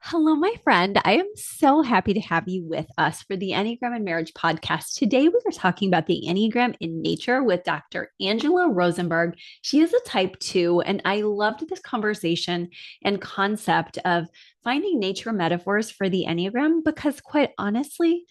Hello, my friend. I am so happy to have you with us for the Enneagram and Marriage podcast. Today, we are talking about the Enneagram in nature with Dr. Angela Rosenberg. She is a type 2, and I loved this conversation and concept of finding nature metaphors for the Enneagram because, quite honestly,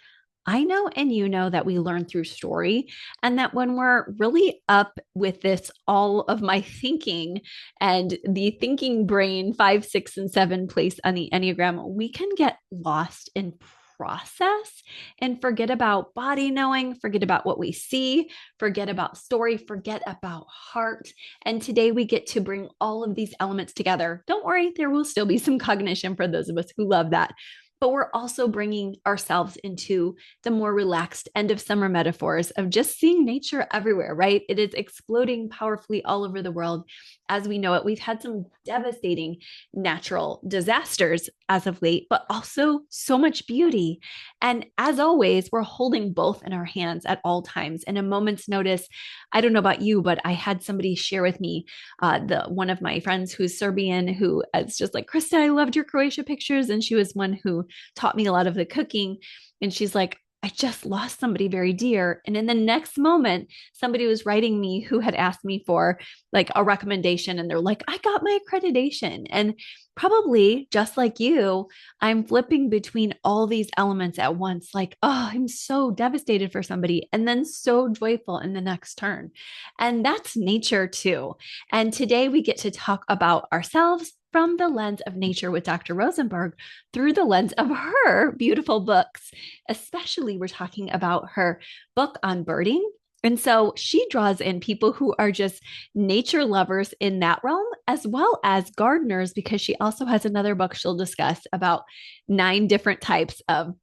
I know and you know that we learn through story, and that when we're really up with this, all of my thinking and the thinking brain, 5, 6, and 7 place on the Enneagram, we can get lost in process and forget about body knowing, forget about what we see, forget about story, forget about heart. And today we get to bring all of these elements together. Don't worry, there will still be some cognition for those of us who love that. But we're also bringing ourselves into the more relaxed end of summer metaphors of just seeing nature everywhere, right? It is exploding powerfully all over the world as we know it. We've had some devastating natural disasters as of late, but also so much beauty. And as always, we're holding both in our hands at all times. And a moment's notice, I don't know about you, but I had somebody share with me, the one of my friends who's Serbian, who is just like, Krista, I loved your Croatia pictures. And she was one who taught me a lot of the cooking. And she's like, I just lost somebody very dear. And in the next moment, somebody was writing me who had asked me for like a recommendation. And they're like, I got my accreditation. And probably just like you, I'm flipping between all these elements at once. Like, oh, I'm so devastated for somebody. And then so joyful in the next turn. And that's nature too. And today we get to talk about ourselves from the lens of nature with Dr. Rosenberg through the lens of her beautiful books. Especially, we're talking about her book on birding. And so she draws in people who are just nature lovers in that realm, as well as gardeners, because she also has another book she'll discuss about 9 different types of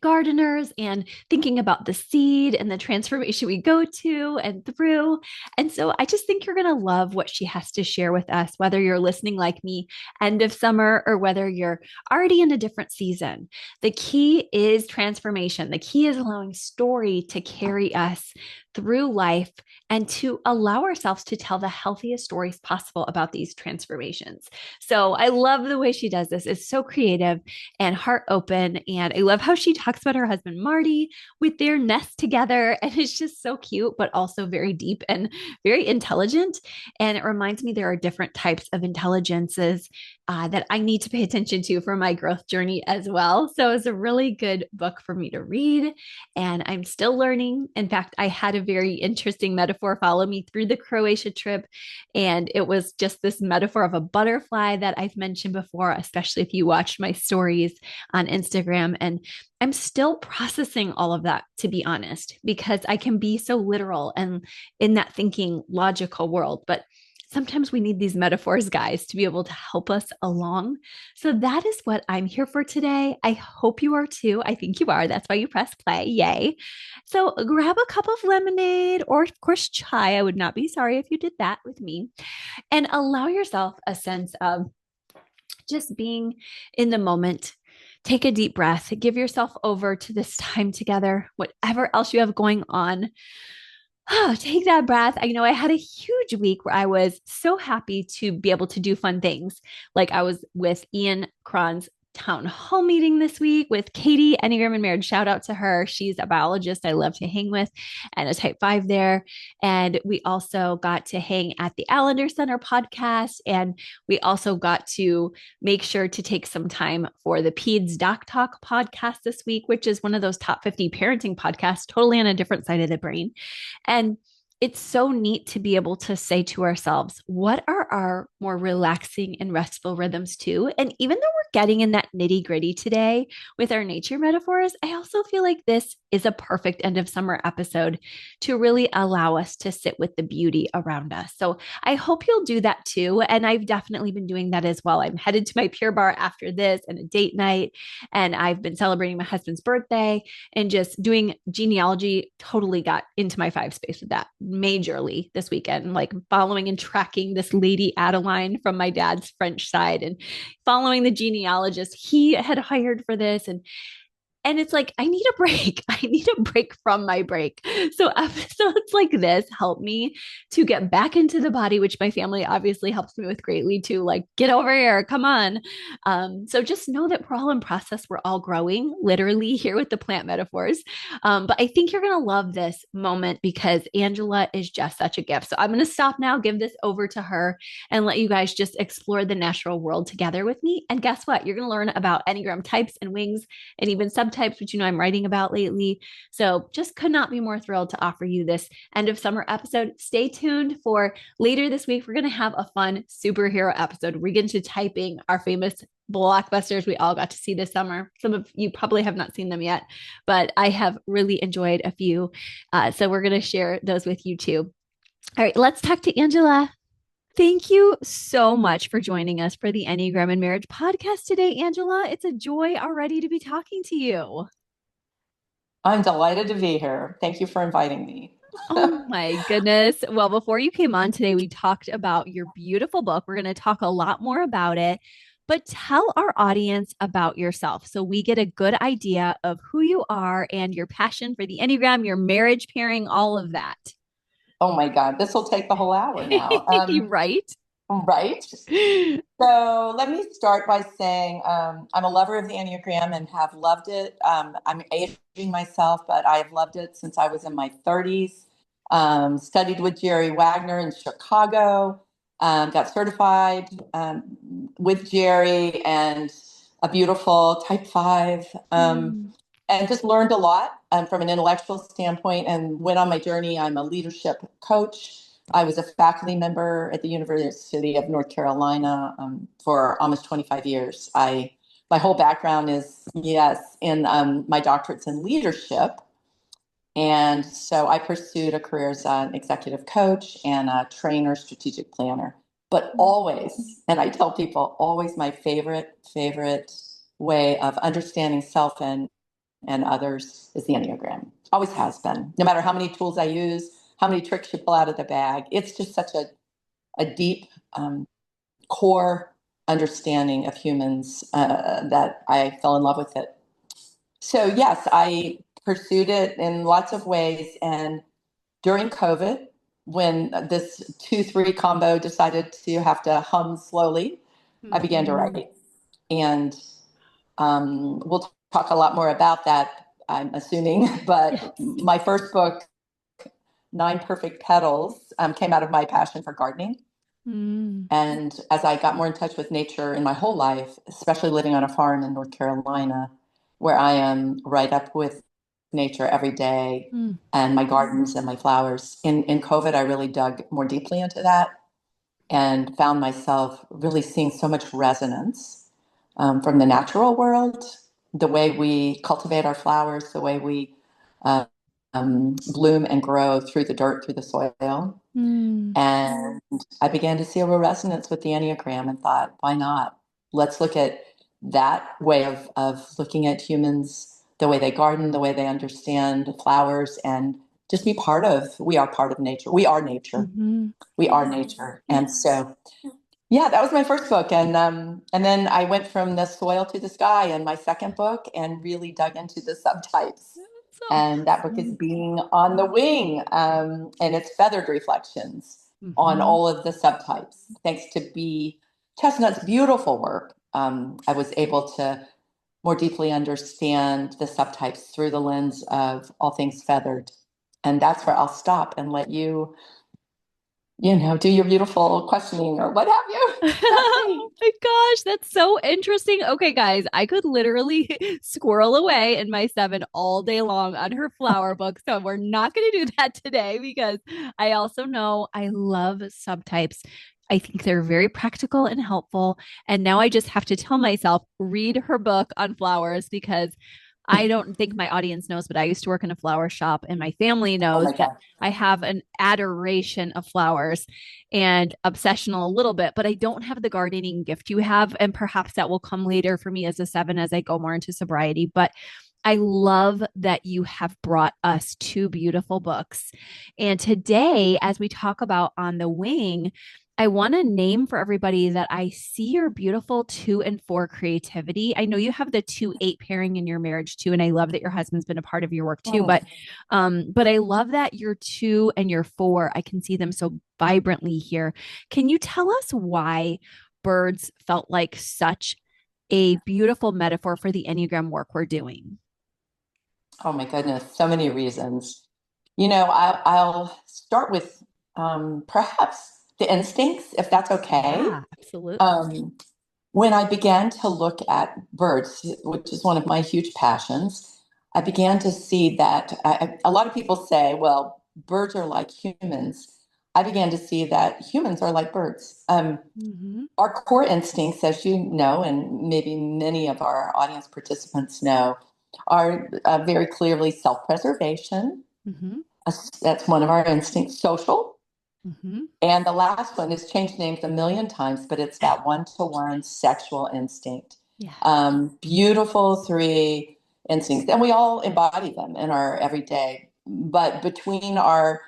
gardeners and thinking about the seed and the transformation we go to and through. And so I just think you're going to love what she has to share with us, whether you're listening like me, end of summer, or whether you're already in a different season. The key is transformation. The key is allowing story to carry us through life and to allow ourselves to tell the healthiest stories possible about these transformations. So I love the way she does this. It's so creative and heart open. And I love how she talks about her husband, Marty, with their nest together. And it's just so cute, but also very deep and very intelligent. And it reminds me there are different types of intelligences that I need to pay attention to for my growth journey as well. So it's a really good book for me to read. And I'm still learning. In fact, I had a very interesting metaphor follow me through the Croatia trip. And it was just this metaphor of a butterfly that I've mentioned before, especially if you watched my stories on Instagram. And I'm still processing all of that, to be honest, because I can be so literal and in that thinking logical world. But sometimes we need these metaphors, guys, to be able to help us along. So that is what I'm here for today. I hope you are too. I think you are. That's why you press play. Yay. So grab a cup of lemonade or, of course, chai. I would not be sorry if you did that with me, and allow yourself a sense of just being in the moment. Take a deep breath, give yourself over to this time together, whatever else you have going on. Oh, take that breath. I know I had a huge week where I was so happy to be able to do fun things. Like I was with Ian Cron's town hall meeting this week with Katie, Enneagram and Marriage. Shout out to her. She's a biologist I love to hang with and a type 5 there. And we also got to hang at the Allender Center podcast. And we also got to make sure to take some time for the Peds Doc Talk podcast this week, which is one of those top 50 parenting podcasts, totally on a different side of the brain. And it's so neat to be able to say to ourselves, what are our more relaxing and restful rhythms too? And even though we're getting in that nitty gritty today with our nature metaphors, I also feel like this is a perfect end of summer episode to really allow us to sit with the beauty around us. So I hope you'll do that too. And I've definitely been doing that as well. I'm headed to my Pure Bar after this and a date night. And I've been celebrating my husband's birthday and just doing genealogy. Totally got into my 5 space with that majorly this weekend, like following and tracking this lady Adeline from my dad's French side and following the genealogist he had hired for this. And And it's like, I need a break. I need a break from my break. So episodes like this help me to get back into the body, which my family obviously helps me with greatly too. Like, get over here, come on. So just know that we're all in process. We're all growing, literally here with the plant metaphors. But I think you're going to love this moment because Angela is just such a gift. So I'm going to stop now, give this over to her, and let you guys just explore the natural world together with me. And guess what? You're going to learn about Enneagram types and wings and even subtypes, which you know I'm writing about lately. So just could not be more thrilled to offer you this end of summer episode. Stay tuned for later this week. We're going to have a fun superhero episode. We get into typing our famous blockbusters we all got to see this summer. Some of you probably have not seen them yet, but I have really enjoyed a few. So we're going to share those with you too. All right, let's talk to Angela. Thank you so much for joining us for the Enneagram and Marriage podcast today, Angela. It's a joy already to be talking to you. I'm delighted to be here. Thank you for inviting me. Oh my goodness. Well, before you came on today, we talked about your beautiful book. We're going to talk a lot more about it, but tell our audience about yourself so we get a good idea of who you are and your passion for the Enneagram, your marriage pairing, all of that. Oh my God, this will take the whole hour now. Right? Right. So let me start by saying I'm a lover of the Enneagram and have loved it. I'm aging myself, but I have loved it since I was in my 30s. Studied with Jerry Wagner in Chicago, got certified with Jerry and a beautiful type 5. Mm. And just learned a lot from an intellectual standpoint and went on my journey. I'm a leadership coach. I was a faculty member at the University of North Carolina for almost 25 years. My whole background is, yes, in my doctorate's in leadership. And so I pursued a career as an executive coach and a trainer, strategic planner. But always, and I tell people, always my favorite way of understanding self and others is the Enneagram. Always has been. No matter how many tools I use, how many tricks you pull out of the bag, it's just such a deep core understanding of humans that I fell in love with it. So yes, I pursued it in lots of ways. And during COVID, when this 2-3 combo decided to have to hum slowly, I began to Mhm. write. And we'll talk a lot more about that, I'm assuming. But Yes. my first book, Nine Perfect Petals, came out of my passion for gardening. Mm. And as I got more in touch with nature in my whole life, especially living on a farm in North Carolina, where I am right up with nature every day Mm. and my gardens and my flowers, in COVID, I really dug more deeply into that and found myself really seeing so much resonance from the natural world, the way we cultivate our flowers, the way we uh, bloom and grow through the dirt, through the soil. Mm. And I began to see a real resonance with the Enneagram and thought, why not? Let's look at that way of looking at humans, the way they garden, the way they understand flowers, and just be part of, we are part of nature. We are nature. Mhm. We are nature. And so yeah, that was my first book, and then I went from the soil to the sky in my second book, and really dug into the subtypes. That's And that book is awesome. Being on the Wing, and it's feathered reflections on Mhm. all of the subtypes. Thanks to B. Chestnut's beautiful work, I was able to more deeply understand the subtypes through the lens of all things feathered. And that's where I'll stop and let you do your beautiful questioning or what have you. Ask Oh me. my gosh, that's so interesting. Okay, guys, I could literally squirrel away in my seven all day long on her flower book. So we're not going to do that today because I also know I love subtypes. I think they're very practical and helpful. And now I just have to tell myself, read her book on flowers because I don't think my audience knows, but I used to work in a flower shop and my family Oh knows my that God. I have an adoration of flowers and obsessional a little bit, but I don't have the gardening gift you have. And perhaps that will come later for me as a seven as I go more into sobriety. But I love that you have brought us two beautiful books. And today, as we talk about On the Wing, I want to name for everybody that I see your beautiful 2 and 4 creativity. I know you have the 2-8 pairing in your marriage too, and I love that your husband's been a part of your work too. Mm. But I love that your 2 and your 4, I can see them so vibrantly here. Can you tell us why birds felt like such a beautiful metaphor for the Enneagram work we're doing? Oh my goodness, so many reasons. I'll start with perhaps the instincts, if that's okay. Yeah, absolutely. Um, when I began to look at birds, which is one of my huge passions, I began to see that a lot of people say, well, birds are like humans. I began to see that humans are like birds. Mm-hmm. Our core instincts, as you know, and maybe many of our audience participants know, are very clearly self preservation. Mm-hmm. That's one of our instincts, social. Mm-hmm. And the last one is changed names a million times, but it's that one-to-one sexual instinct. Yeah. Beautiful three instincts, and we all embody them in our everyday. But between our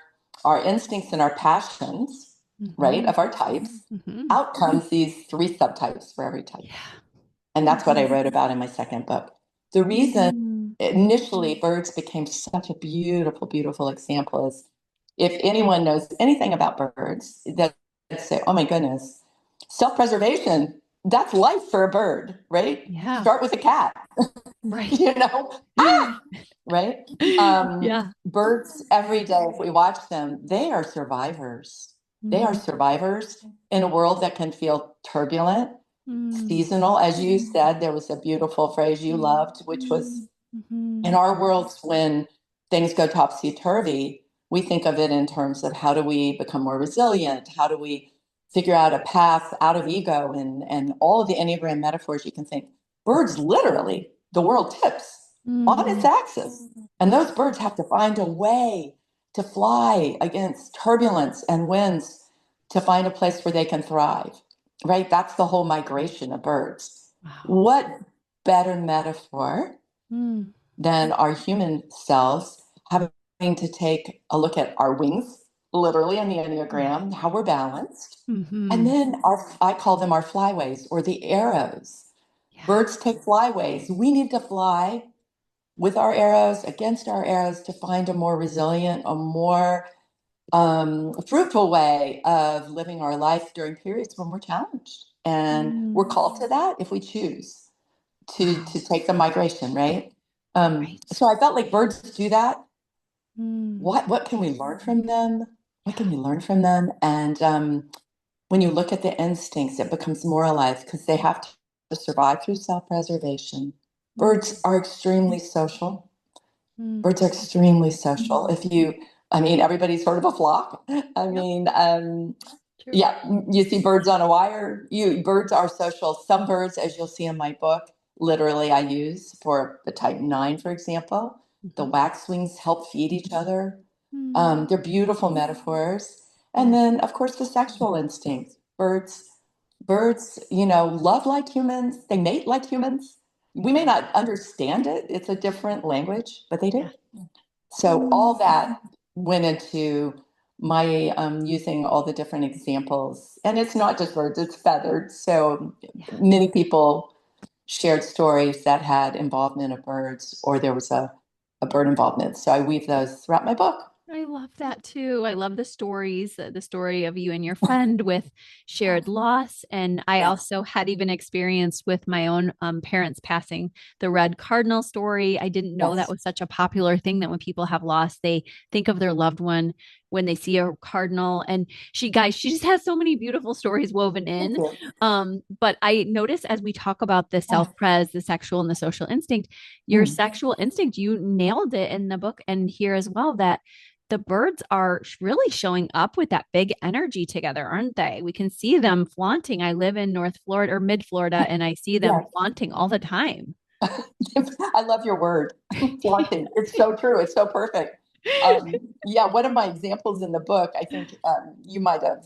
instincts and our passions, right, Mm-hmm. of our types, Mm-hmm. out comes these 3 subtypes for every type. Yeah. And that's what I Mm-hmm. wrote about in my second book. The reason Mm-hmm. initially birds became such a beautiful, beautiful example is if anyone knows anything about birds, that say, oh my goodness, self-preservation, that's life for a bird, right? Yeah. Start with a cat, Right. you know, ah, right? Yeah. Birds every day, if we watch them, they are survivors. They are Mm-hmm. survivors in a world that can feel turbulent, Mm-hmm. seasonal. As you said, there was a beautiful phrase you loved, which was Mm-hmm. in our worlds when things go topsy turvy, we think of it in terms of how do we become more resilient? How do we figure out a path out of ego and all of the Enneagram metaphors you can think. Birds literally, the world tips on its Mm-hmm. axis. And those birds have to find a way to fly against turbulence and winds to find a place where they can thrive, right? That's the whole migration of birds. Wow. What better metaphor Mm. than our human selves having to take a look at our wings, literally on the Enneagram, how we're balanced. And Mm-hmm. then I call them our flyways or the arrows. Yeah. Birds take flyways. We need to fly with our arrows, against our arrows, to find a more resilient, a more fruitful way of living our life during periods when we're challenged. And we're Mm. called to that if we choose to Wow. take the migration, right? Right. So I felt like birds do that. Mm. What can we learn from them? What Yeah. can we learn from them? And when you look at the instincts, it becomes more alive because they have to survive through self-preservation. Mm. Birds are extremely social. Mm. Birds are extremely social. I mean, everybody's sort of a flock. I Yep. mean, True. yeah, you see birds on a wire. Birds are social. Some birds, as you'll see in my book, literally I use for the type 9, for example. The Mm-hmm. waxwings help feed each other. Mm. They're beautiful metaphors. And Yeah. then, of course, the sexual instinct. Birds, love like humans. They mate like humans. We may not understand it. It's a different language, but they do. Yeah. So all that went into my using all the different examples. And it's not just birds, it's feathered. So Yeah. many people shared stories that had involvement of birds or there was a bird involvement. So I weave those throughout my book. I love that too. I love the stories, the story of you and your friend with shared loss. And I Yeah. also had even experienced with my own parents passing the red cardinal story. I didn't know that Yes. was such a popular thing that when people have lost, they think of their loved one when they see a cardinal. And she just has so many beautiful stories woven Thank in. you. But I notice as we talk about the self-pres, the sexual and the social instinct, your Mm. sexual instinct, you nailed it in the book and here as well that the birds are really showing up with that big energy together, aren't they? We can see them flaunting. I live in North Florida or mid Florida, and I see them Yeah. flaunting all the time. I love your word, flaunting. It's so true. It's so perfect. Yeah, one of my examples in the book, I think you might have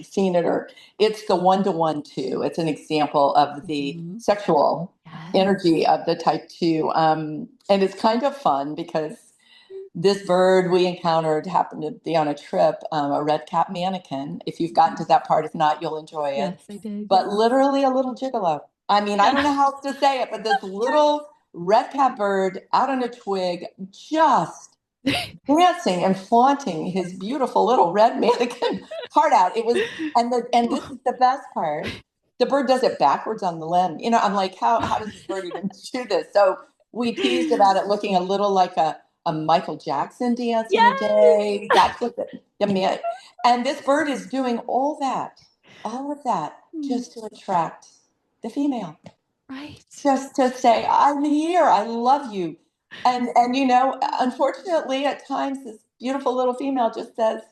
seen it, or it's the one-to-one two. It's an example of the Mhm. sexual Yes. energy of the type 2. And it's kind of fun because this bird we encountered happened to be on a trip, a red cap mannequin. If you've gotten to that part, if not, you'll enjoy it. Yes, I did. But literally a little gigolo. I mean, I don't know how else to say it, but this little red cap bird out on a twig, just dancing and flaunting his beautiful little red mannequin heart out. It was, and this is the best part. The bird does it backwards on the limb. I'm like, how does this bird even do this? So we teased about it looking a little like a Michael Jackson dance in a Yes. day. That's what the man, and this bird is doing all of that just to attract the female, Right. just to say, I'm here, I love you. And unfortunately, at times this beautiful little female just says,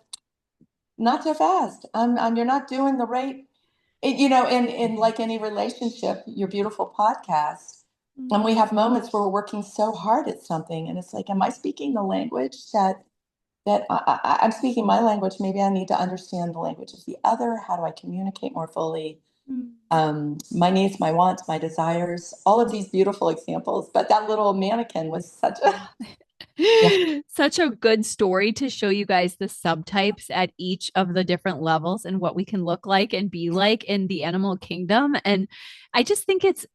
not so fast. You're not doing the right. In like any relationship, your beautiful podcast, and we have moments where we're working so hard at something, and it's like, am I speaking the language I'm speaking my language? Maybe I need to understand the language of the other. How do I communicate more fully? My needs, my wants, my desires, all of these beautiful examples. But that little mannequin was such a yeah. Such a good story to show you guys the subtypes at each of the different levels and what we can look like and be like in the animal kingdom. And I just think it's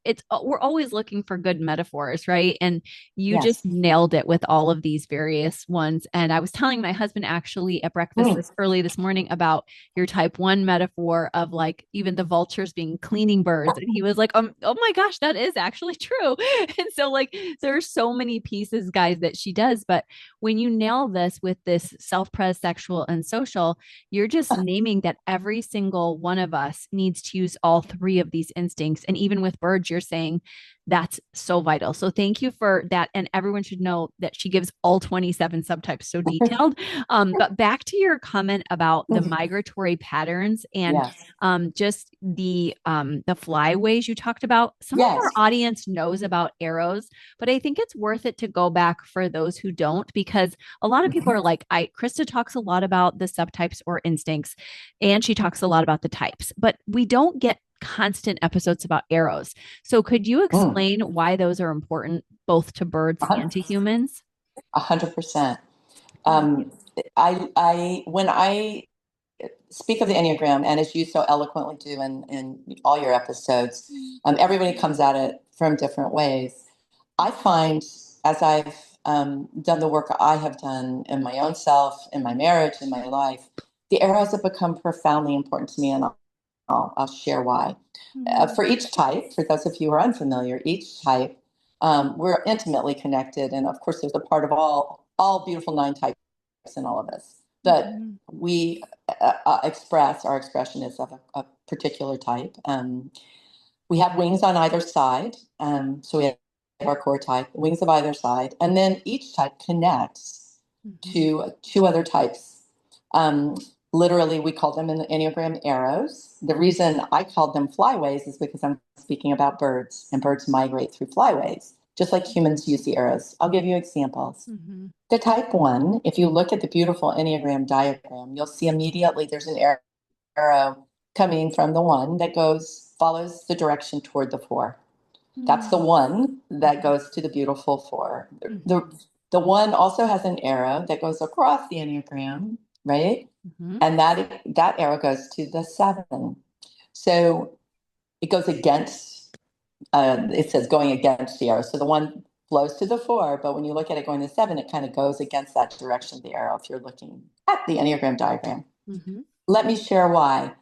we're always looking for good metaphors, right? And you just Yes. nailed it with all of these various ones. And I was telling my husband actually at breakfast Mm. this early this morning about your type 1 metaphor of like even the vultures being cleaning birds. And he was like, oh my gosh, that is actually true. And so like there's so many pieces, guys, that she does. But when you nail this with this self-pres, sexual, and social, you're just naming that every single one of us needs to use all three of these instincts. And even with birds, you're saying that's so vital. So thank you for that. And everyone should know that she gives all 27 subtypes so detailed. But back to your comment about the migratory patterns and Yes. just the flyways you talked about. Some of our Yes. audience knows about arrows, but I think it's worth it to go back for those who don't, because a lot of people are like, Krista talks a lot about the subtypes or instincts, and she talks a lot about the types, but we don't get constant episodes about arrows. So could you Mm. explain why those are important both to birds and to humans? 100%. When I speak of the Enneagram, and as you so eloquently do in all your episodes, everybody comes at it from different ways. I find, as I've done the work I have done in my own self, in my marriage, in my life, the arrows have become profoundly important to me, and I'll share why. For each type, for those of you who are unfamiliar, each type, we're intimately connected, and of course, there's a part of all beautiful 9 types in all of us. But we our expression is of a particular type. We have wings on either side. So we have our core type, wings of either side. And then each type connects to 2 other types. Literally, we call them in the Enneagram arrows. The reason I called them flyways is because I'm speaking about birds, and birds migrate through flyways, just like humans use the arrows. I'll give you examples. The type 1, if you look at the beautiful Enneagram diagram, you'll see immediately there's an arrow coming from the 1 that follows the direction toward the 4. That's the 1 that goes to the beautiful 4. The 1 also has an arrow that goes across the Enneagram, right? And that arrow goes to the 7. So it goes against, it says going against the arrow. So the 1 flows to the 4, but when you look at it going to 7, it kind of goes against that direction of the arrow if you're looking at the Enneagram diagram. Let me share why.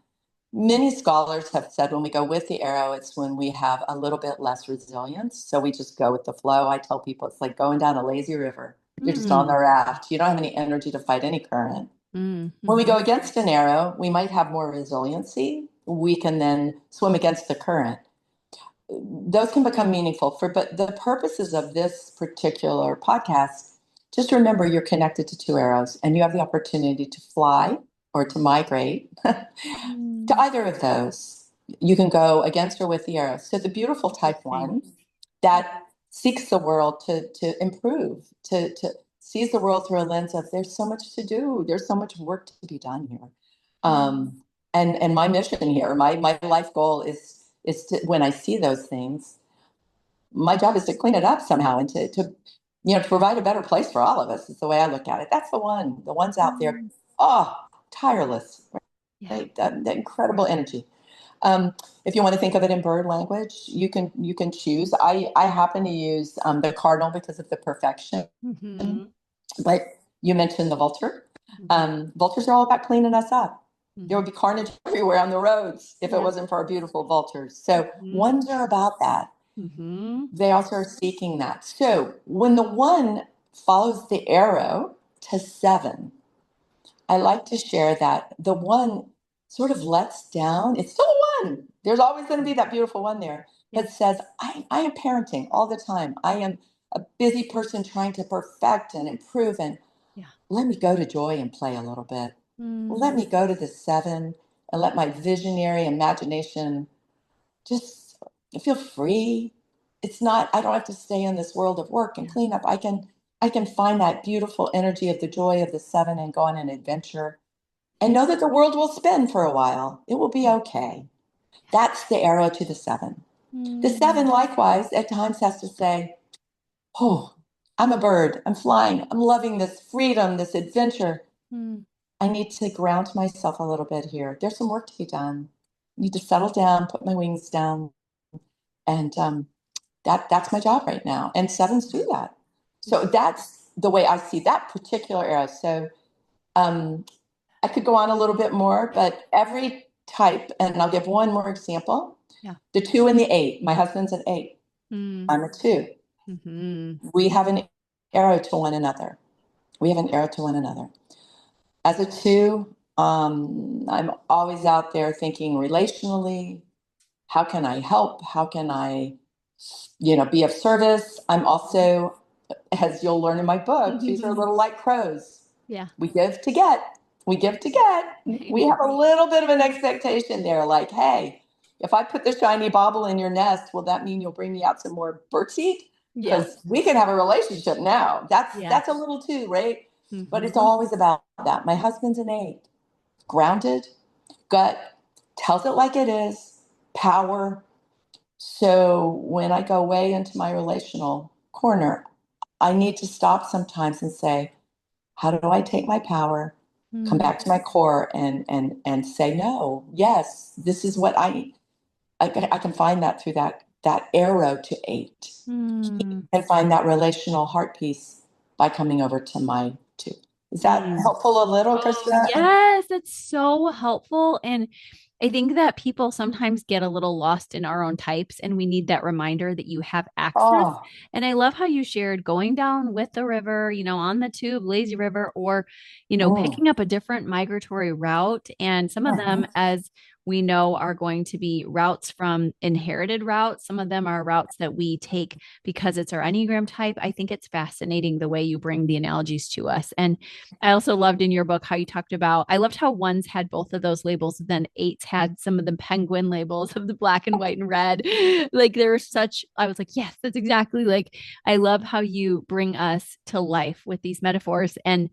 Many scholars have said when we go with the arrow, it's when we have a little bit less resilience. So we just go with the flow. I tell people it's like going down a lazy river. You're just on the raft. You don't have any energy to fight any current. When we go against an arrow, we might have more resiliency. We can then swim against the current. Those can become meaningful but the purposes of this particular podcast, just remember you're connected to 2 arrows and you have the opportunity to fly or to migrate to either of those. You can go against or with the arrow. So the beautiful type 1 that seeks the world to improve, to sees the world through a lens of there's so much to do, there's so much work to be done here. And my mission here, my life goal is to, when I see those things, my job is to clean it up somehow and to to provide a better place for all of us is the way I look at it. That's the ones out there. Mm. Oh, tireless, Yeah. right? That incredible energy. If you want to think of it in bird language, you can choose. I happen to use the cardinal because of the perfection. Mm-hmm. But you mentioned the vulture. Mm-hmm. Vultures are all about cleaning us up. There Mm-hmm. would be carnage everywhere on the roads if it Yeah. wasn't for our beautiful vultures. So Mm-hmm. ones are about that. Mm-hmm. They also are seeking that. So when the one follows the arrow to seven, I like to share that the one sort of lets down. It's still a one. There's always going to be that beautiful one there, Yeah. but says, I am parenting all the time. I am a busy person trying to perfect and improve. And Yeah. let me go to joy and play a little bit. Let Mm. me go to the seven and let my visionary imagination just feel free. It's not, I don't have to stay in this world of work and Yeah. clean up. I can find that beautiful energy of the joy of the seven and go on an adventure and Yeah. know that the world will spin for a while. It will be Yeah. okay. That's the arrow to the seven. The seven, Mm. likewise, at times has to say, oh, I'm a bird. I'm flying. I'm loving this freedom, this adventure. Mm. I need to ground myself a little bit here. There's some work to be done. I need to settle down, put my wings down, and that's my job right now. And sevens do that. Yeah. So that's the way I see that particular arrow. So um, I could go on a little bit more, but every type, and I'll give one more example. Yeah. The two and the eight. My husband's an eight. Mm. I'm a two. Mm-hmm. We have an arrow to one another. We have an arrow to one another. As a two, I'm always out there thinking relationally. How can I help? How can I, be of service? I'm also, as you'll learn in my book, these are little like crows. Yeah. We give to get. We give to get. We have a little bit of an expectation there, like, hey, if I put the shiny bauble in your nest, will that mean you'll bring me out some more birdseed? Yeah. Because we can have a relationship now. That's Yeah. that's a little too, right? But it's Mm-hmm. always about that. My husband's an eight, grounded, gut, tells it like it is, power. So when I go way into my relational corner, I need to stop sometimes and say, how do I take my power, come Mm. back to my core and say no? Yes, this is what I can find that through that arrow to eight Mm. and find that relational heart piece by coming over to my two. Is that Mm. helpful a little, Oh, Krista? yes, that's so helpful. And I think that people sometimes get a little lost in our own types, and we need that reminder that you have access. Oh, And I love how you shared going down with the river, on the tube, lazy river, or, mm, picking up a different migratory route. And some of them, mhm. as we know, are going to be routes from inherited routes. Some of them are routes that we take because it's our Enneagram type. I think it's fascinating the way you bring the analogies to us. And I also loved in your book how you talked about, I loved how ones had both of those labels, then eights had some of the penguin labels of the black and white and red. Like there was such, I was like, yes, that's exactly like, I love how you bring us to life with these metaphors. And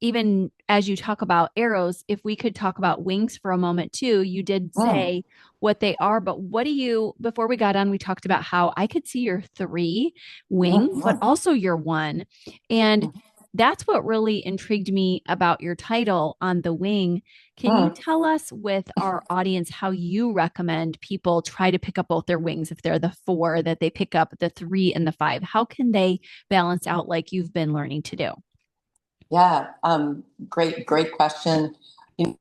even as you talk about arrows, if we could talk about wings for a moment too, you did Mm, say what they are, but what do you, before we got on, we talked about how I could see your three wing, but mm, also your one. And mm, that's what really intrigued me about your title on the wing. Can you mm. tell us with our audience how you recommend people try to pick up both their wings if they're the four, that they pick up the three and the five? How can they balance out like you've been learning to do? Yeah, great question. You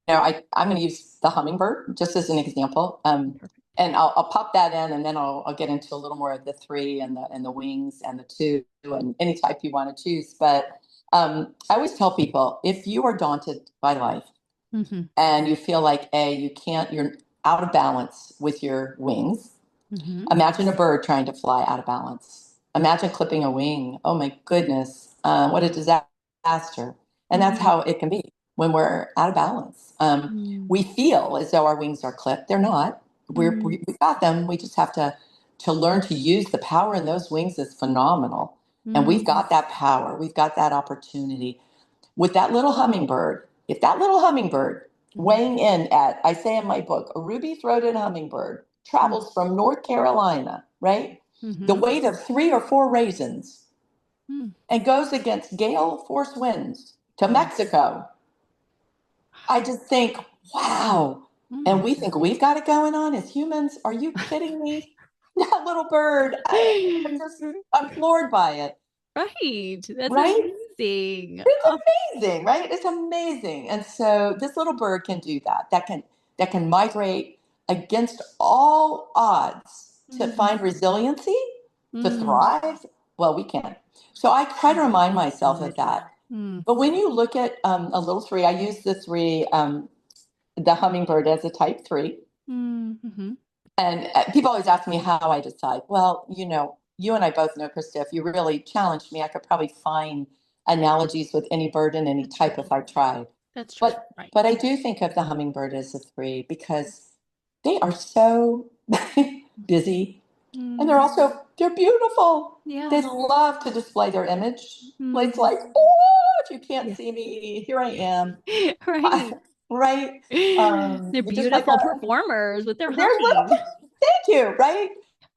I'm going to use the hummingbird just as an example. Perfect. And I'll pop that in, and then I'll get into a little more of the three and the wings and the two and any type you want to choose. But I always tell people if you are daunted by life Mm-hmm. and you feel like you can't, you're out of balance with your wings. Mm-hmm. Imagine a bird trying to fly out of balance. Imagine clipping a wing. Oh my goodness, what a disaster. And that's Mm-hmm. how it can be when we're out of balance. Mm-hmm. We feel as though our wings are clipped. They're not. We've got them. We just have to learn to use the power in those wings is phenomenal. And we've Mm-hmm. got that power. We've got that opportunity. With that little hummingbird, if that little hummingbird weighing in at, I say in my book, a ruby-throated hummingbird travels from North Carolina, right? The Mm-hmm. weight of 3 or 4 raisins Mm. and goes against gale force winds to Mexico. I just think, wow. And Mm. we think we've got it going on as humans. Are you kidding me? That little bird, I'm floored by it. Right. That's Right? amazing. It's Oh. amazing, right? It's amazing. And so this little bird can do that. That can migrate against all odds to Mm. find resiliency, to Mm. thrive. Well, we can't. So I try to remind myself of Imagine. that. Mm. But when you look at a little three, I use the three, the hummingbird as a type three. Mm-hmm. And people always ask me how I decide. Well, you and I both know, Krista, if you really challenged me, I could probably find analogies with any bird and any That's type true. if I tried. That's true. But Right. but I do think of the hummingbird as a three because they are so busy, and Mm. they're beautiful. They Yeah. love to display their image. It's Mm. like, oh, if you can't Yeah. see me, here I am. Right. Right? They're Just like beautiful performers with their they're little. humming. Thank you. Right?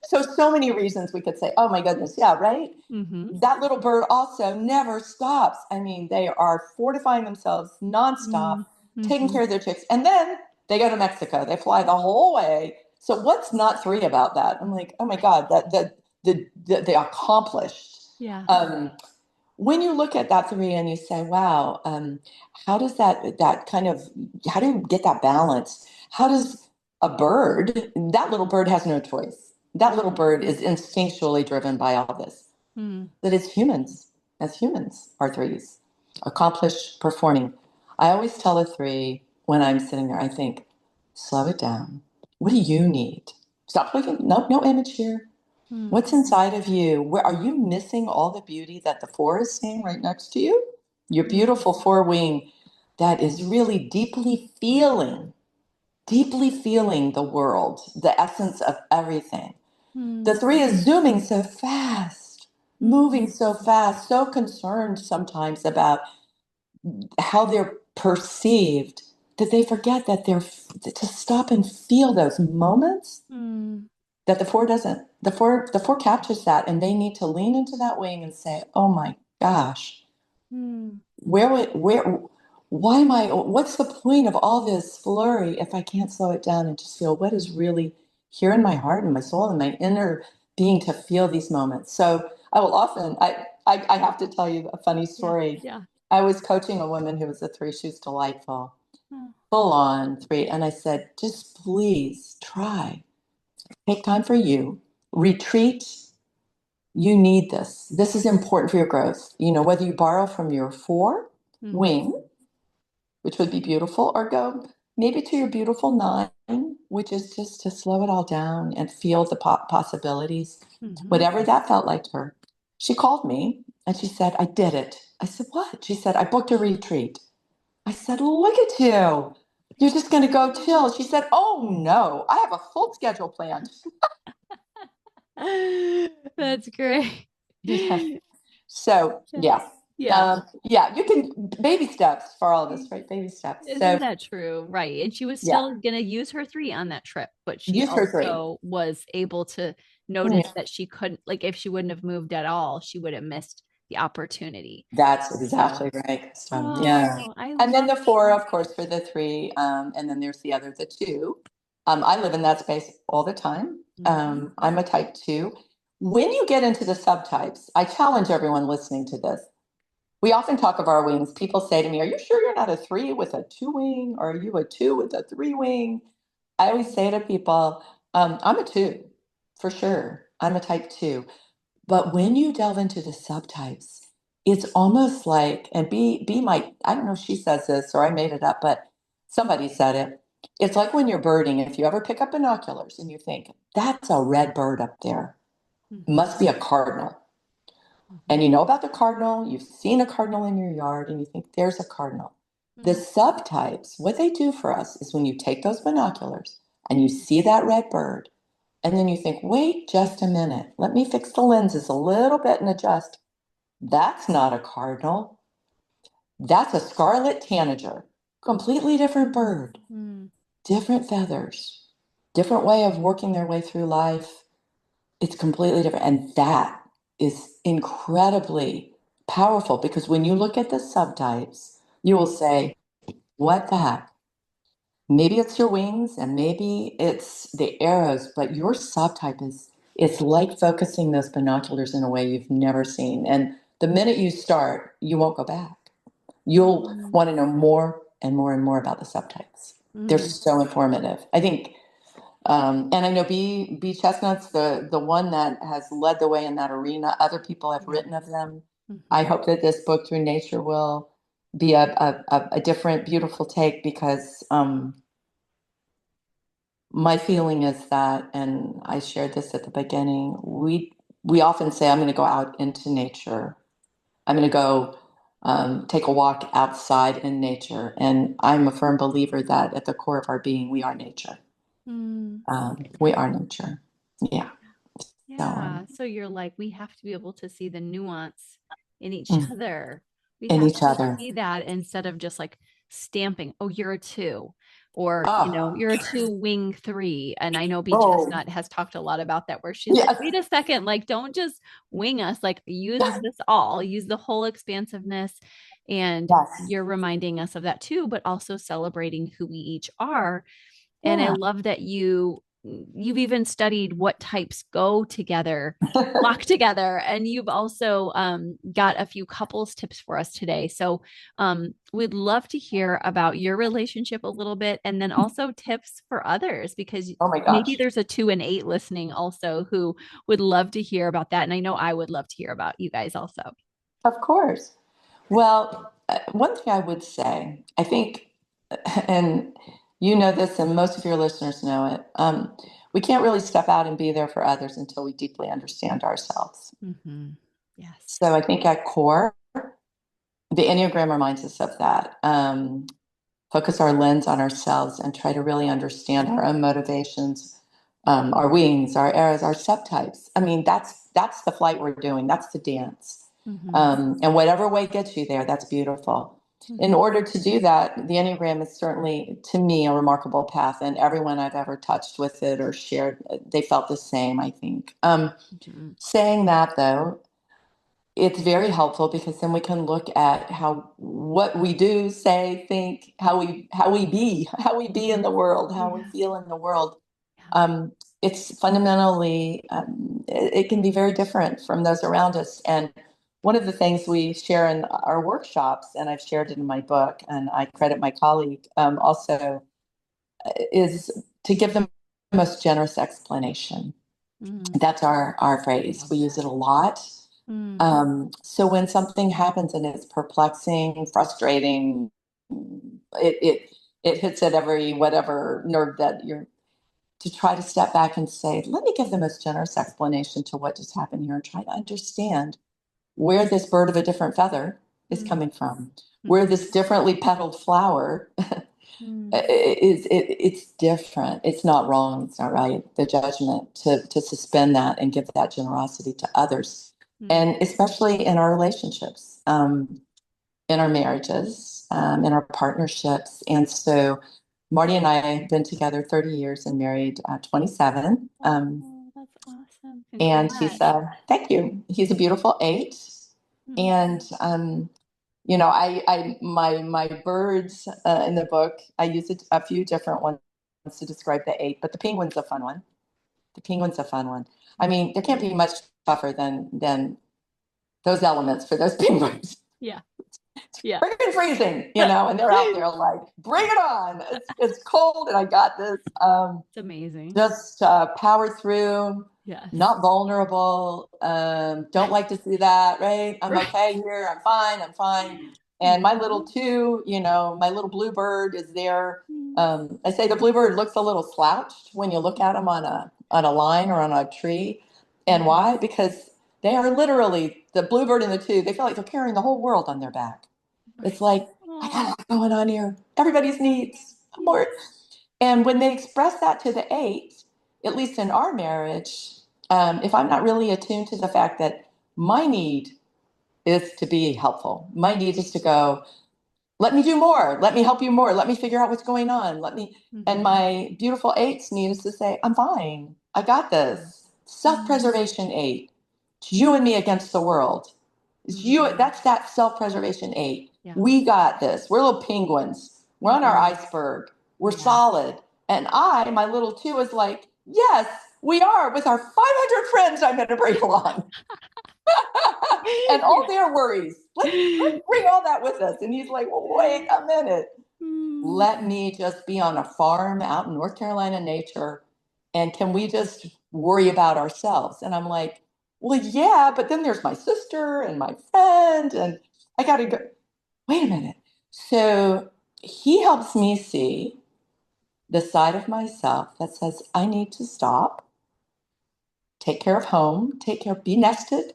So many reasons we could say, oh my goodness, yeah, right? Mm-hmm. That little bird also never stops. I mean, they are fortifying themselves nonstop, taking Mm-hmm. care of their chicks, and then they go to Mexico. They fly the whole way. So what's not three about that? I'm like, oh my God, that they accomplished. Yeah. Um, when you look at that three and you say, wow, how does that kind of, how do you get that balance? How does that little bird has no choice. That little bird is instinctually driven by all this. Mm. That as humans, are threes, accomplished, performing. I always tell a three when I'm sitting there, I think, slow it down. What do you need? Stop looking, no image here. Mm. What's inside of you? Where are you missing all the beauty that the four is seeing right next to you? Your Mm. beautiful four wing that is really deeply feeling the world, the essence of everything. The Mm. three is zooming so fast, Mm. moving so fast, so concerned sometimes about how they're perceived that they forget that they're to stop and feel those moments Mm. that the four doesn't. The four captures that, and they need to lean into that wing and say, "Oh my gosh, Mm. where why am I? What's the point of all this flurry if I can't slow it down and just feel what is really here in my heart and my soul and my inner being to feel these moments?" So I will often. I have to tell you a funny Yeah. story. Yeah. I was coaching a woman who was a three. She was delightful, Oh. full on three, and I said, "Just please try. Take time for you. Retreat. You need this. This is important for your growth. Whether you borrow from your four Mm. wing, which would be beautiful, or go maybe to your beautiful nine, which is just to slow it all down and feel the possibilities, Mm-hmm. whatever that felt like to her." She called me and she said, "I did it." I said, "What?" She said, "I booked a retreat." I said, "Look at you. You're just going to go chill." She said, "Oh no, I have a full schedule planned." That's great. Yes. So, That's, yeah. yeah. Yeah, you can baby steps for all of us, right? Baby steps. Isn't So, that true? Right. And she was yeah, still going to use her three on that trip, but she use her three. also was able to notice Yeah, that she couldn't, like, if she wouldn't have moved at all, she would have missed the opportunity. that's So, exactly right, Krista. Yeah. oh, I And then love the four, of course, for the three. And then there's the other, the two. I live in that space all the time. Mhm. I'm a type two. When you get into the subtypes, I challenge everyone listening to this. We often talk of our wings. People say to me, "Are you sure you're not a three with a two wing? Or are you a two with a three wing?" I always say to people, I'm a two, for sure. I'm a type two. But when you delve into the subtypes, it's almost like, and B might, I don't know if she says this or I made it up, but somebody said it. It's like when you're birding, if you ever pick up binoculars and you think, that's a red bird up there, Mhm. must be a cardinal. Mhm. And you know about the cardinal, you've seen a cardinal in your yard, and you think there's a cardinal. The Mhm. subtypes, what they do for us is when you take those binoculars and you see that red bird, and then you think, wait just a minute, let me fix the lenses a little bit and adjust. That's not a cardinal. That's a scarlet tanager. Completely different bird, Mhm. different feathers, different way of working their way through life. It's completely different. And that is incredibly powerful, because when you look at the subtypes, you will say, what the heck? Maybe it's your wings and maybe it's the arrows, but your subtype is, it's like focusing those binoculars in a way you've never seen. And the minute you start, you won't go back. You'll want to know more and more and more about the subtypes. They're so informative. I think, and I know B Chestnut's the one that has led the way in that arena. Other people have written of them. I hope that this book, Through Nature, will be a different, beautiful take, because my feeling is that, and I shared this at the beginning, we often say, I'm going to go out into nature. I'm going to go take a walk outside in nature. And I'm a firm believer that at the core of our being, we are nature. We are nature. Yeah. Yeah. So you're like, we have to be able to see the nuance in each other. We in have each to other. see that instead of just like stamping, oh, you're a two, or, Oh, you're a two wing three. And I know B oh, Chestnut has talked a lot about that, where she's like, yes, wait a second, like, don't just wing us, like, use this all, use the whole expansiveness. And yes, you're reminding us of that too, but also celebrating who we each are. And I yeah. love that you've even studied what types go together, flock together, and you've also got a few couples tips for us today. So we'd love to hear about your relationship a little bit, and then also tips for others, because Oh my maybe gosh. there's a 2 and 8 listening also who would love to hear about that. And I know I would love to hear about you guys also. Of course. Well, one thing I would say, I think, and you know this, and most of your listeners know it, we can't really step out and be there for others until we deeply understand ourselves. Yes. So I think at core, the Enneagram reminds us of that. Focus our lens on ourselves and try to really understand our own motivations, our wings, our arrows, our subtypes. I mean, that's the flight we're doing. That's the dance. And whatever way gets you there, that's beautiful. In order to do that, the Enneagram is certainly, to me, a remarkable path. And everyone I've ever touched with it or shared, they felt the same, I think. Saying that, though, it's very helpful, because then we can look at how, what we do, say, think, how we be in the world, how we feel in the world. Um, it's fundamentally, it can be very different from those around us. And one of the things we share in our workshops, and I've shared it in my book, and I credit my colleague also, is to give them the most generous explanation. That's our phrase. We use it a lot. So when something happens and it's perplexing, frustrating, it hits at every whatever nerve that you're, to try to step back and say, let me give the most generous explanation to what just happened here, and try to understand where this bird of a different feather is coming from, where this differently petaled flower it's different. It's not wrong. It's not right. The judgment, to suspend that and give that generosity to others, and especially in our relationships, in our marriages, in our partnerships. And so, Marty and I have been together 30 years and married 27. Oh, that's awesome. And Congrats. thank you. He's a beautiful 8. And my birds in the book, I use a few different ones to describe the 8, but the penguin's a fun one. The penguin's a fun one. I mean, there can't be much tougher than those elements for those penguins. Yeah. Yeah. Freaking freezing, and they're out there like, bring it on. It's cold and I got this. It's amazing. Just power through. Yes. Not vulnerable. Don't like to see that, right? I'm Right. okay here. I'm fine. I'm fine. And my little 2, my little bluebird is there. I say the bluebird looks a little slouched when you look at him on a line or on a tree. And why? Because they are literally, the bluebird and the 2, they feel like they're carrying the whole world on their back. It's like, I got a lot going on here. Everybody's needs more. And when they express that to the 8, at least in our marriage, if I'm not really attuned to the fact that my need is to be helpful, my need is to go, let me do more, let me help you more, let me figure out what's going on, and my beautiful 8's need is to say, I'm fine, I got this. Self-preservation 8. It's you and me against the world. It's you. That's that self-preservation 8. Yeah. We got this. We're little penguins. We're on our iceberg. We're solid. And my little 2 is like, yes, we are. With our 500 friends I'm going to bring along. And all their worries. Let's bring all that with us. And he's like, well, wait a minute. Let me just be on a farm out in North Carolina nature. And can we just worry about ourselves? And I'm like, well, yeah, but then there's my sister and my friend, and I got to go. Wait a minute. So he helps me see the side of myself that says, I need to stop, take care of home, be nested.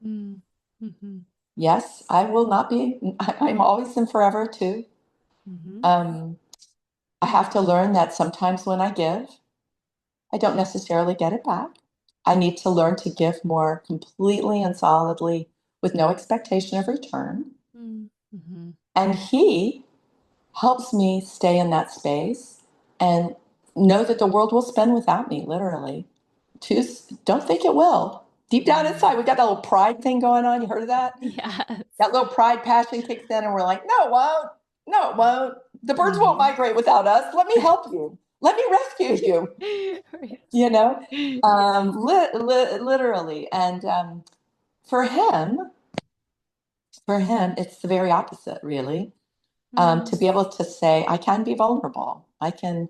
Mm-hmm. Yes, I will not be, I'm always and forever too. I have to learn that sometimes when I give, I don't necessarily get it back. I need to learn to give more completely and solidly with no expectation of return. And he helps me stay in that space and know that the world will spin without me, literally. Don't think it will. Deep down inside, we got that little pride thing going on. You heard of that? Yeah. That little pride passion kicks in, and we're like, no, it won't. No, it won't. The birds won't migrate without us. Let me help you. Let me rescue you. You know, literally. And for him, it's the very opposite, really. To be able to say, I can be vulnerable. I can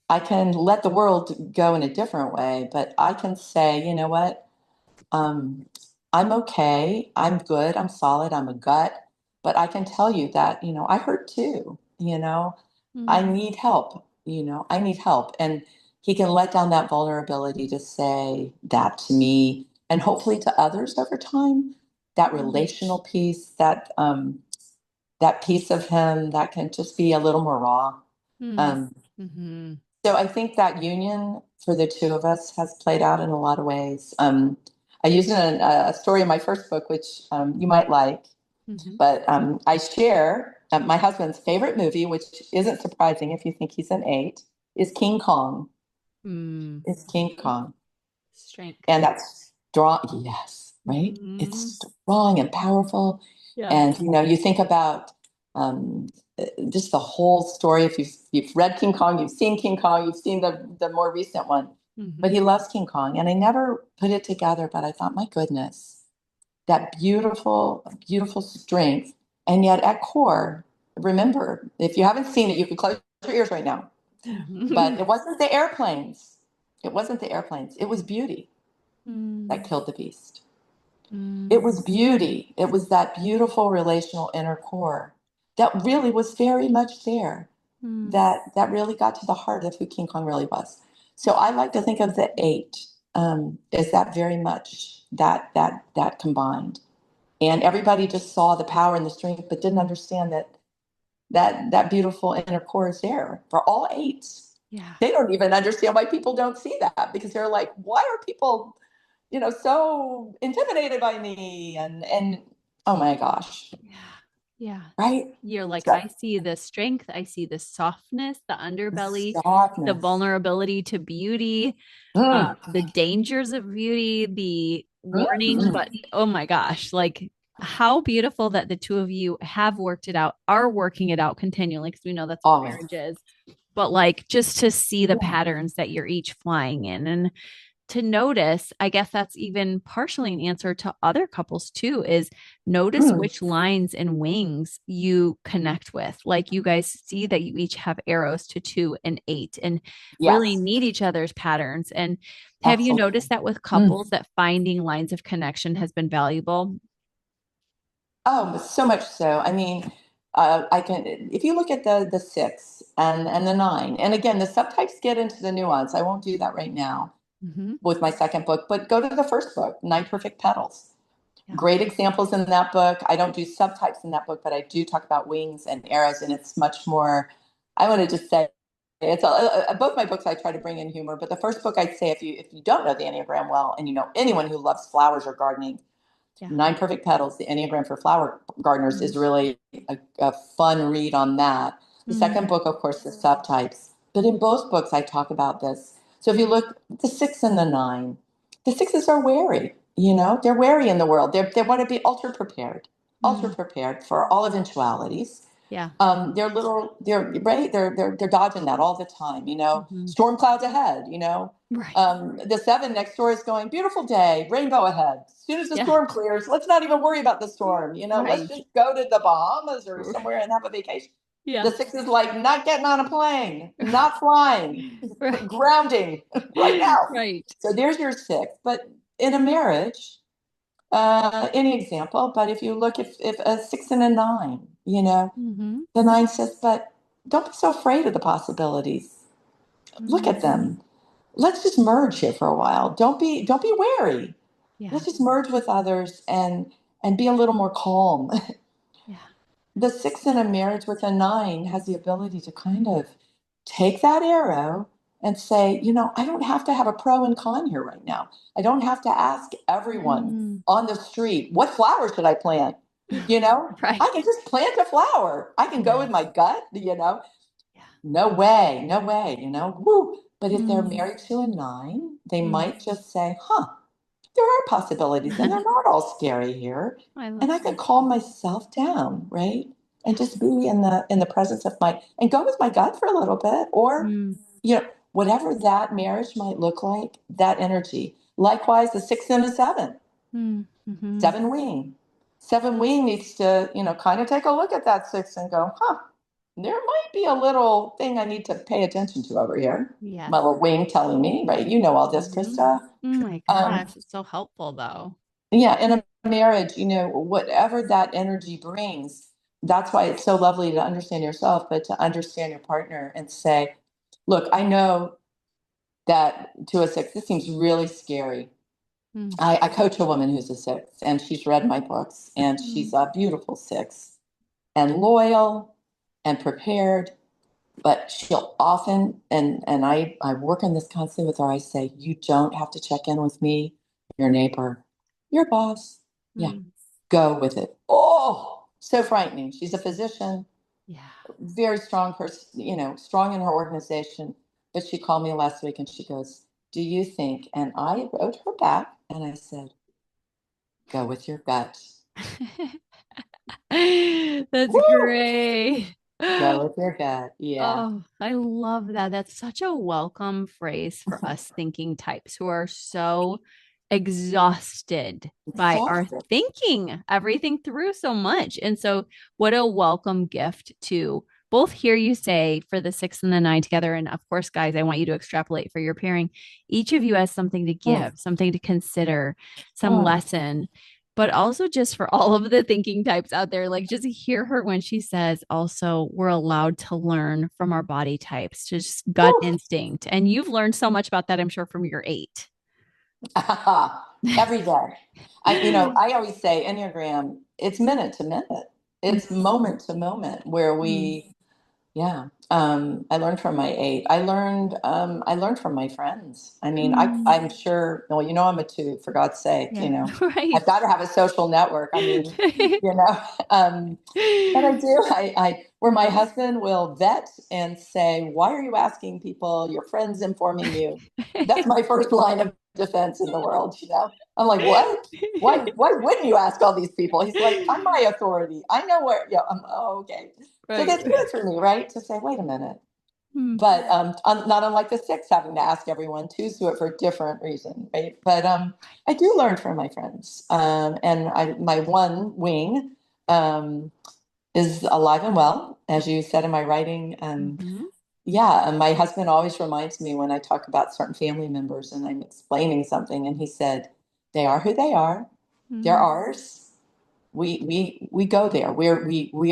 let the world go in a different way, but I can say, you know what? I'm okay. I'm good. I'm solid. I'm a gut. But I can tell you that, I hurt too. I need help. I need help. And he can let down that vulnerability to say that to me and hopefully to others over time. That relational piece, that piece of him that can just be a little more raw. So I think that union for the 2 of us has played out in a lot of ways. I used it in a story in my first book, which you might like, but I share my husband's favorite movie, which isn't surprising if you think he's an 8, is King Kong. It's King Kong. Strength. And that's strong. Yes, right? It's strong and powerful. Yeah. And, you think about just the whole story. If you've read King Kong, you've seen King Kong, you've seen the more recent one. But he loves King Kong. And I never put it together, but I thought, my goodness, that beautiful, beautiful strength. And yet at core, remember, if you haven't seen it, you can close your ears right now. But it wasn't the airplanes. It wasn't the airplanes. It was beauty that killed the beast. It was beauty. It was that beautiful relational inner core that really was very much there. That really got to the heart of who King Kong really was. So I like to think of the 8 as that very much that combined. And everybody just saw the power and the strength, but didn't understand that beautiful inner core is there for all 8s. Yeah. They don't even understand why people don't see that, because they're like, why are people, so intimidated by me? And oh my gosh. Yeah. Yeah. Right. You're like, I see the strength. I see the softness, the underbelly, the vulnerability to beauty, the dangers of beauty, the warning. But oh my gosh, like how beautiful that the 2 of you have worked it out, are working it out continually, because we know that's what marriage is. But like just to see the patterns that you're each flying in, and to notice, I guess that's even partially an answer to other couples too, is notice which lines and wings you connect with. Like you guys see that you each have arrows to 2 and 8 and really need each other's patterns. And have you noticed that with couples that finding lines of connection has been valuable? Oh, so much so. I mean, I can, if you look at the 6 and the 9, and again, the subtypes get into the nuance. I won't do that right now with my second book, but go to the first book, 9 Perfect Petals. Yeah. Great examples in that book. I don't do subtypes in that book, but I do talk about wings and arrows, and it's much more, I want to just say, it's both my books I try to bring in humor, but the first book I'd say, if you don't know the Enneagram well, and anyone who loves flowers or gardening, 9 Perfect Petals, the Enneagram for Flower Gardeners, is really a fun read on that. The second book, of course, the subtypes. But in both books, I talk about this. So if you look at the 6 and the 9, the 6s are wary. They're wary in the world. They want to be ultra Mm. prepared for all eventualities. Yeah. They're right. They're dodging that all the time. Mhm. Storm clouds ahead. Right. The 7 next door is going, beautiful day, rainbow ahead. As soon as the Yeah. storm clears, let's not even worry about the storm. Let's Right. just go to the Bahamas or somewhere and have a vacation. Yeah. The 6 is like, not getting on a plane, not flying, Right. grounding right now. Right. So there's your 6. But in a marriage, any example, but if you look, if a 6 and a 9, Mm-hmm. the 9 says, but don't be so afraid of the possibilities. Look Mm. at them. Let's just merge here for a while. Don't be wary. Yeah. Let's just merge with others and be a little more calm. Yeah. The 6 in a marriage with a 9 has the ability to kind of take that arrow and say, I don't have to have a pro and con here right now. I don't have to ask everyone Mm. on the street, what flower should I plant? Right. I can just plant a flower. I can go with my Yes. gut. Yeah. No way, no way, woo. But if they're Mm. married to a 9, they Mm. might just say, there are possibilities and they're not all scary here. I And love I can that. calm myself down, right? And just Yes. be in the presence of and go with my gut for a little bit. Or, Mm. whatever that marriage might look like, that energy. Likewise, the 6 and a 7. Mm. Mm-hmm. 7 wing. 7 wing needs to, kind of take a look at that 6 and go, there might be a little thing I need to pay attention to over here. Yes. My little wing telling me, right? You know all this, Mm-hmm. Krista. Oh my Um, gosh, it's so helpful though. yeah, in a marriage, whatever that energy brings, that's why it's so lovely to understand yourself, but to understand your partner and say, look, I know that to a 6, this seems really scary. Mm. I coach a woman who's a 6, and she's read my books, and Mm. she's a beautiful 6 and loyal and prepared. But she'll often, and I work on this constantly with her. I say, you don't have to check in with me, your neighbor, your boss. Yeah, Mm. go with it. Oh, so frightening. She's a physician, Yeah. very strong person, strong in her organization. But she called me last week and she goes, do you think? And I wrote her back and I said, go with your gut. That's Woo! great. Go with your gut. Yeah. Oh, I love that. That's such a welcome phrase for us thinking types who are so exhausted by our Exhausted. thinking everything through so much. And so, what a welcome gift to both hear you say for the 6 and the 9 together. And of course, guys, I want you to extrapolate for your pairing. Each of you has something to Mm, give, something to consider, some mm. lesson, but also just for all of the thinking types out there, like just hear her when she says also we're allowed to learn from our body types, just gut Woo. instinct. And you've learned so much about that, I'm sure, from your 8. Every day. I always say Enneagram, it's minute to minute. It's moment to moment where Mm. yeah. I learned from my 8. I learned from my friends. I mean, Mm. I'm sure, well, I'm a 2, for God's sake, Yeah. I've Right. got to have a social network. I mean, you know, um, but I do. Where my husband will vet and say, "Why are you asking people? Your friends informing you." That's my first line of defense in the world. I'm like, "What? Why? Why wouldn't you ask all these people?" He's like, "I'm my authority. I know where." Yeah. Oh, okay. So Right. that's good for me, right? To say, "Wait a minute." Mm. But not unlike the 6, having to ask everyone, 2s do it for a different reason, right? But I do learn from my friends, and my one wing. Um, is alive and well, as you said in my writing. Mm-hmm. Yeah, and my husband always reminds me when I talk about certain family members and I'm explaining something, and he said, "They are who they are. They're Mm. ours. We go there. We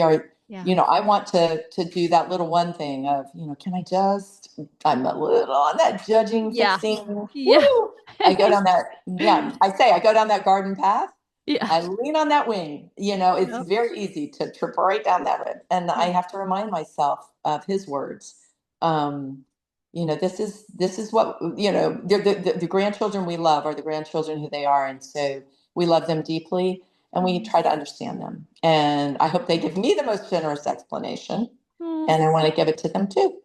are." Yeah. I want to do that little one thing of, can I just? I'm a little on that judging, Yeah. fixing. Yeah. Woo! I go down that. Yeah, I say I go down that garden path. Yeah. I lean on that wing. It's Yep. very easy to trip right down that road. And I Yeah. have to remind myself of his words. Um, this is what, the grandchildren we love are the grandchildren who they are. And so we love them deeply and we Mm. try to understand them. And I hope they give me the most generous explanation. Oh. And I want to give it to them too.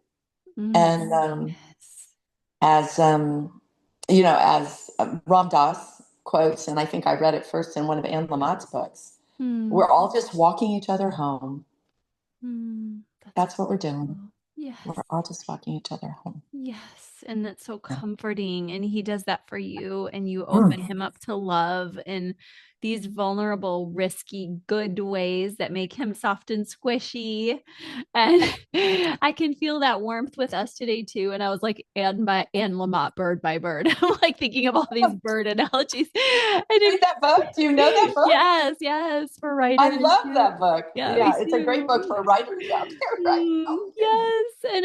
Mm. And Yes. as Ram Dass quotes, and I think I read it first in one of Anne Lamott's books. Hmm. We're all just walking each other home. Hmm. That's That's what we're doing. beautiful. Yes. We're all just walking each other home. Yes. And that's so Yeah. comforting. And he does that for you, and you open Mm. him up to love in these vulnerable, risky, good ways that make him soft and squishy. And I can feel that warmth with us today too. And I was like, Anne Lamott, bird by bird. I'm like thinking of all these bird analogies. I Read that book? Do you know that didn't. book? Yes, yes, for I writers. love Yeah. that book. Yeah, me Yeah, it's a great book too. for writers out there, right? Oh, goodness. Yes. And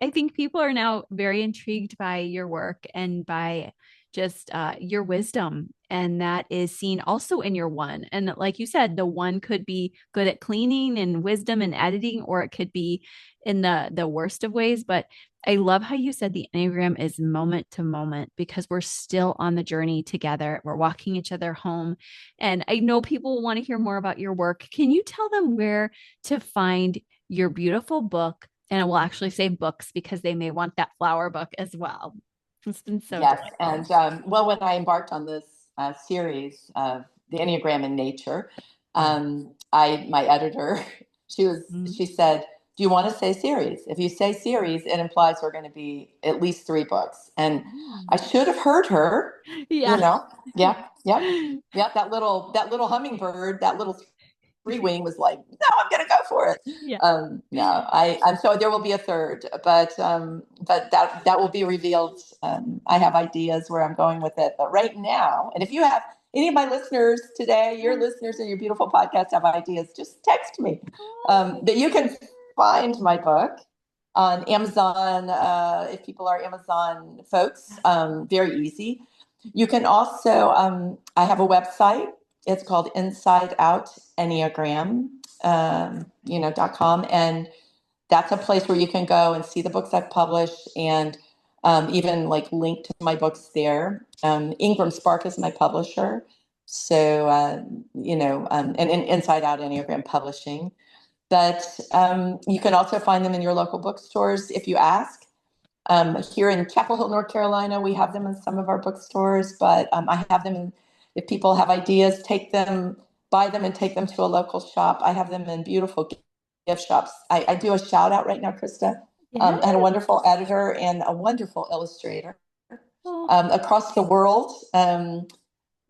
I think people are now very intrigued by your work and by just your wisdom. And that is seen also in your one. And like you said, the one could be good at cleaning and wisdom and editing, or it could be in the worst of ways. But I love how you said the Enneagram is moment to moment, because we're still on the journey together. We're walking each other home. And I know people want to hear more about your work. Can you tell them where to find your beautiful book? And I will actually say books because they may want that flower book as well. It's been so Yes, delightful. and well, when I embarked on this series of the Enneagram in Nature, I my editor, Mhm. she said, "Do you want to say series? If you say series, it implies we're going to be at least three books." And I Mm. should have heard her, you Yeah. know. Yeah, yep, yep. That little hummingbird, that little three wing was like, no, I'm going to go for it. Yeah. No, I'm so there will be a third, but that will be revealed. I have ideas where I'm going with it, but right now, and if you have any of my listeners today, your listeners and your beautiful podcast have ideas, just text me. Oh, That you can find my book on Amazon. If people are Amazon folks, very easy. You can also, I have a website. It's called Inside Out Enneagram, .com. And that's a place where you can go and see the books I've published and even like link to my books there. Ingram Spark is my publisher. So, and Inside Out Enneagram Publishing. But you can also find them in your local bookstores if you ask. Here in Chapel Hill, North Carolina, we have them in some of our bookstores, but I have them in, if people have ideas, take them, buy them and take them to a local shop. I have them in beautiful gift shops. I do a shout out right now, Krista. yes. I had a wonderful editor and a wonderful illustrator Oh, across the world.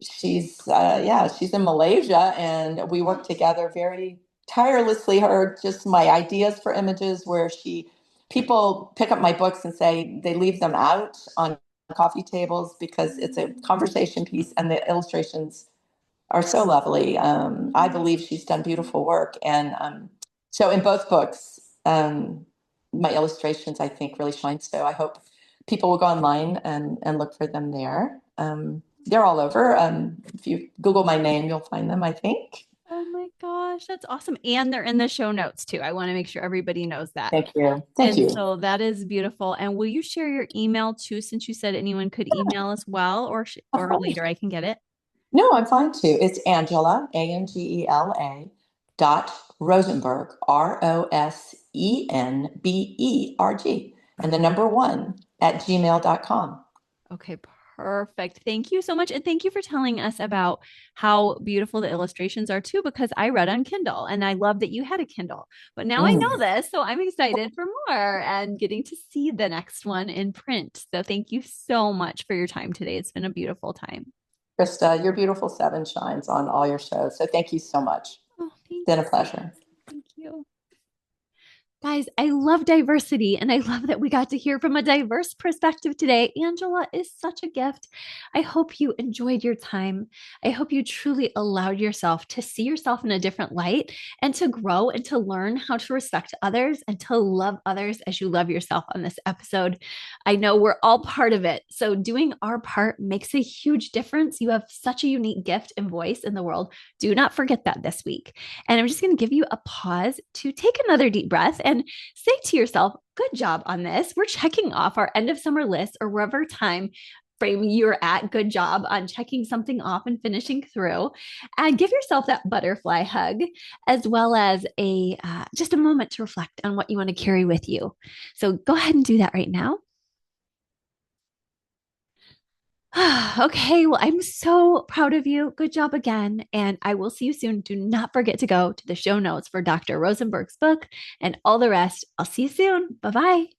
She's in Malaysia, and we work together very tirelessly. Her just my ideas for images, where people pick up my books and say they leave them out on coffee tables because it's a conversation piece, and the illustrations are so lovely. I believe she's done beautiful work, and so in both books, my illustrations I think really shine. So I hope people will go online and look for them there. They're all over. If you Google my name, you'll find them, I think. oh my gosh, that's awesome. And they're in the show notes too. I want to make sure everybody knows that. Thank you. Thank And you. so that is beautiful. And will you share your email too, since you said anyone could email as well, Of or course. later I can get it? No, I'm fine too. It's Angela, Angela dot Rosenberg, Rosenberg, and the number one at gmail.com. Okay, perfect. Thank you so much. And thank you for telling us about how beautiful the illustrations are too, because I read on Kindle and I love that you had a Kindle. But now I know Mm. this, so I'm excited for more and getting to see the next one in print. So thank you so much for your time today. It's been a beautiful time. Krista, your beautiful seven shines on all your shows. So thank you so much. Oh, It's been a pleasure. thank you. Guys, I love diversity and I love that we got to hear from a diverse perspective today. Angela is such a gift. I hope you enjoyed your time. I hope you truly allowed yourself to see yourself in a different light and to grow and to learn how to respect others and to love others as you love yourself on this episode. I know we're all part of it. So, doing our part makes a huge difference. You have such a unique gift and voice in the world. Do not forget that this week. And I'm just going to give you a pause to take another deep breath and say to yourself, good job on this. We're checking off our end of summer list or wherever time frame you're at. Good job on checking something off and finishing through. And give yourself that butterfly hug, as well as a just a moment to reflect on what you want to carry with you. So go ahead and do that right now. Okay, well, I'm so proud of you. Good job again. And I will see you soon. Do not forget to go to the show notes for Dr. Rosenberg's book and all the rest. I'll see you soon. Bye bye.